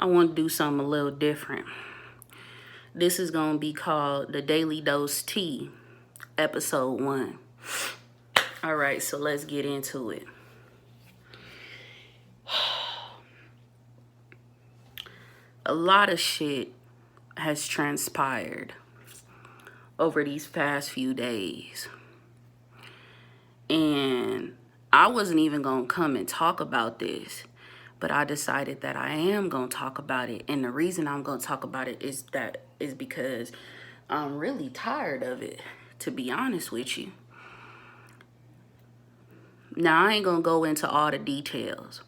I want to do something a little different. This is going to be called the Daily Dose Tea, episode 1. All right, so let's get into it. A lot of shit has transpired over these past few days. And I wasn't even going to come and talk about this, but I decided that I am going to talk about it. And the reason I'm going to talk about it is because I'm really tired of it, to be honest with you. Now, I ain't going to go into all the details.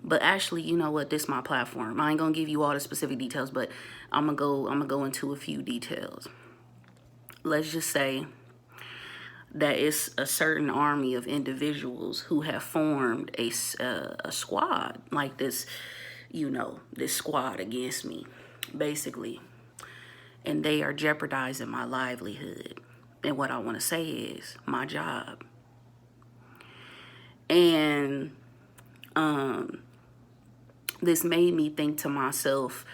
But actually, you know what? This is my platform. I ain't going to give you all the specific details, but I'm going to go into a few details. Let's just say that it's a certain army of individuals who have formed a squad like this, this squad against me, basically. And they are jeopardizing my livelihood. And what I want to say is my job. And this made me think to myself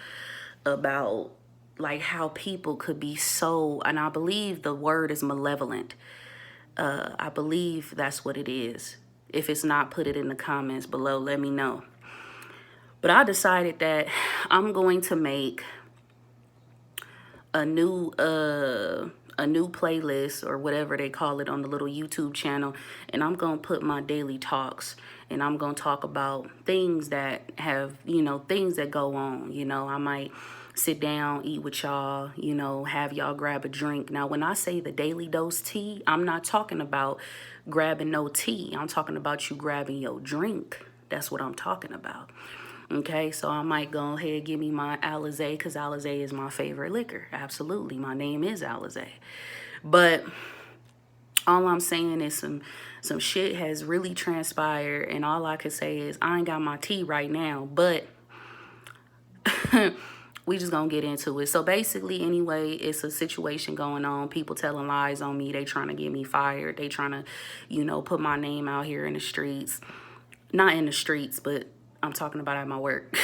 about like how people could be so, and I believe the word is malevolent. I believe that's what it is. If it's not, put it in the comments below. Let me know. But I decided that I'm going to make a new playlist or whatever they call it on the little YouTube channel. And I'm going to put my daily talks. And I'm going to talk about things that have, things that go on. I might sit down, eat with y'all, have y'all grab a drink. Now, when I say the Daily Dose Tea, I'm not talking about grabbing no tea. I'm talking about you grabbing your drink. That's what I'm talking about. Okay, so I might go ahead and give me my Alizé, because Alizé is my favorite liquor. Absolutely, my name is Alizé. But all I'm saying is some shit has really transpired, and all I can say is I ain't got my tea right now, but we just gonna get into it. So basically, anyway, it's a situation going on. People telling lies on me. They trying to get me fired. They trying to, put my name out here in the streets. Not in the streets, but I'm talking about at my work.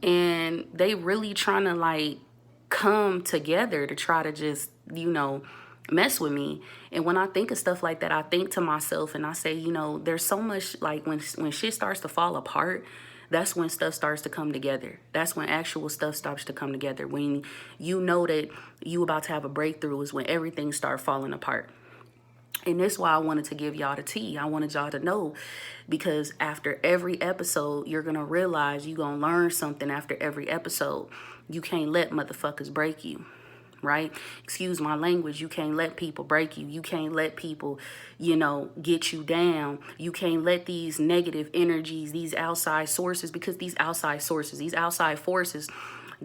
And they really trying to like come together to try to just, mess with me. And when I think of stuff like that, I think to myself and I say, there's so much like when shit starts to fall apart, that's when stuff starts to come together. That's when actual stuff starts to come together. When you know that you about to have a breakthrough is when everything starts falling apart. And that's why I wanted to give y'all the tea. I wanted y'all to know, because after every episode, you're going to realize you're going to learn something after every episode. You can't let motherfuckers break you, right? Excuse my language. You can't let people break you. You can't let people, get you down. You can't let these negative energies, these outside sources, because these outside forces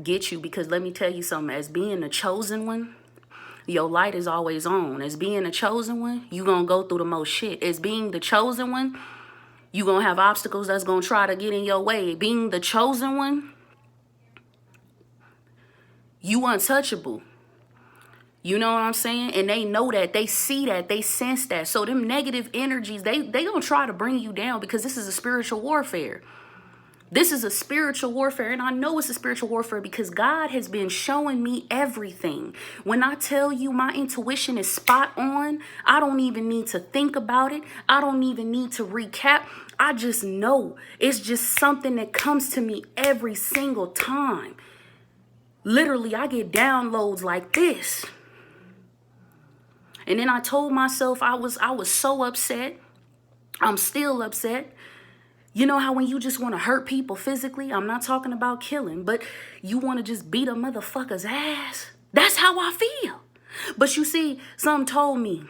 get you. Because let me tell you something, as being the chosen one, your light is always on. As being a chosen one, you going to go through the most shit. As being the chosen one, you going to have obstacles that's going to try to get in your way. Being the chosen one, you untouchable. You know what I'm saying? And they know that. They see that. They sense that. So them negative energies, they going to try to bring you down, because this is a spiritual warfare. This is a spiritual warfare, and I know it's a spiritual warfare because God has been showing me everything. When I tell you my intuition is spot on, I don't even need to think about it. I don't even need to recap. I just know. It's just something that comes to me every single time. Literally, I get downloads like this. And then I told myself I was so upset. I'm still upset. You know how when you just want to hurt people physically, I'm not talking about killing, but you want to just beat a motherfucker's ass? That's how I feel. But you see, something told me,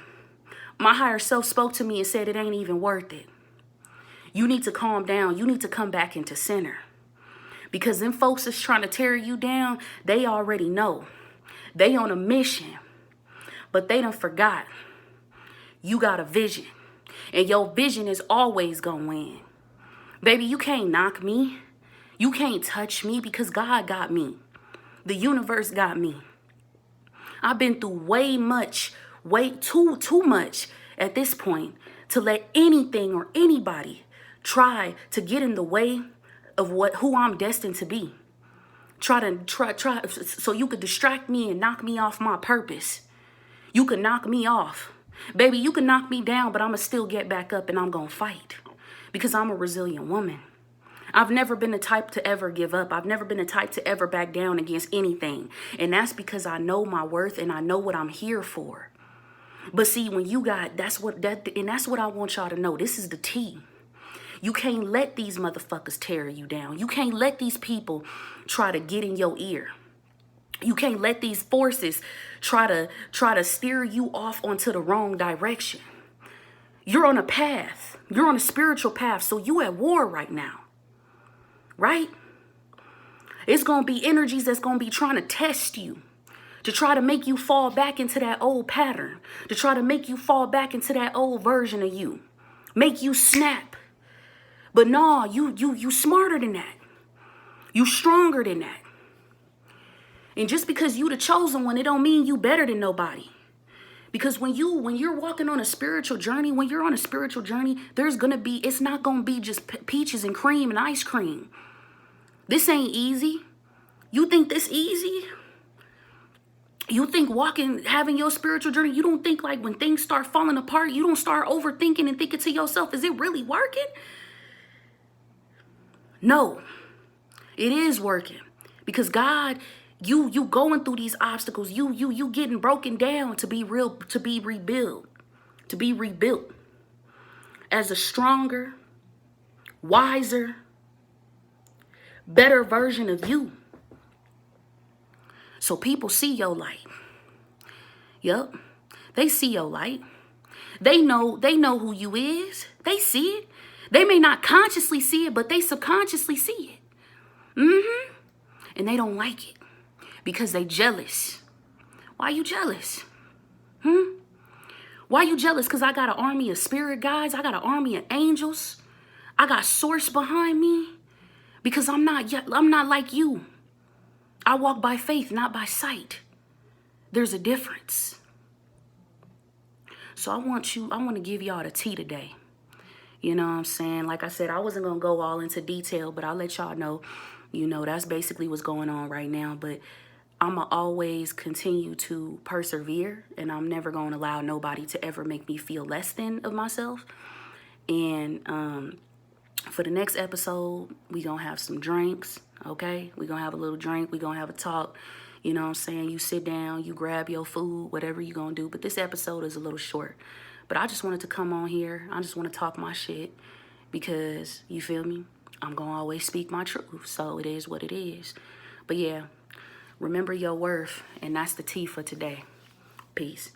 my higher self spoke to me and said it ain't even worth it. You need to calm down. You need to come back into center. Because them folks that's trying to tear you down, they already know. They on a mission, but they done forgot. You got a vision, and your vision is always gonna win. Baby, you can't knock me. You can't touch me, because God got me. The universe got me. I've been through way too much at this point to let anything or anybody try to get in the way of who I'm destined to be. Try so you could distract me and knock me off my purpose. You could knock me off. Baby, you can knock me down, but I'm going to still get back up and I'm going to fight because I'm a resilient woman. I've never been the type to ever give up. I've never been the type to ever back down against anything. And that's because I know my worth and I know what I'm here for. But see, when you got, that's what I want y'all to know. This is the tea. You can't let these motherfuckers tear you down. You can't let these people try to get in your ear. You can't let these forces try to steer you off onto the wrong direction. You're on a path. You're on a spiritual path. So you at war right now. Right? It's going to be energies that's going to be trying to test you, to try to make you fall back into that old pattern, to try to make you fall back into that old version of you, make you snap. But no, you smarter than that. You stronger than that. And just because you the chosen one, it don't mean you better than nobody. Because when you're walking on a spiritual journey, when you're on a spiritual journey, it's not going to be just peaches and cream and ice cream. This ain't easy. You think this easy? You think having your spiritual journey, you don't think like when things start falling apart, you don't start overthinking and thinking to yourself, is it really working? No, it is working. Because God, you going through these obstacles, you getting broken down to be rebuilt as a stronger, wiser, better version of you. So people see your light. Yup. They see your light. They know who you is. They see it. They may not consciously see it, but they subconsciously see it. And they don't like it because they jealous. Why you jealous? Why you jealous? Because I got an army of spirit guides. I got an army of angels. I got source behind me. Because I'm not like you. I walk by faith, not by sight. There's a difference. So I want to give y'all the tea today. You know what I'm saying? Like I said, I wasn't going to go all into detail, but I'll let y'all know, that's basically what's going on right now. But I'm going to always continue to persevere, and I'm never going to allow nobody to ever make me feel less than of myself. And for the next episode, we going to have some drinks, okay? We going to have a little drink. We going to have a talk. You know what I'm saying? You sit down, you grab your food, whatever you going to do. But this episode is a little short. But I just wanted to come on here. I just want to talk my shit because, you feel me? I'm going to always speak my truth. So it is what it is. But yeah, remember your worth. And that's the tea for today. Peace.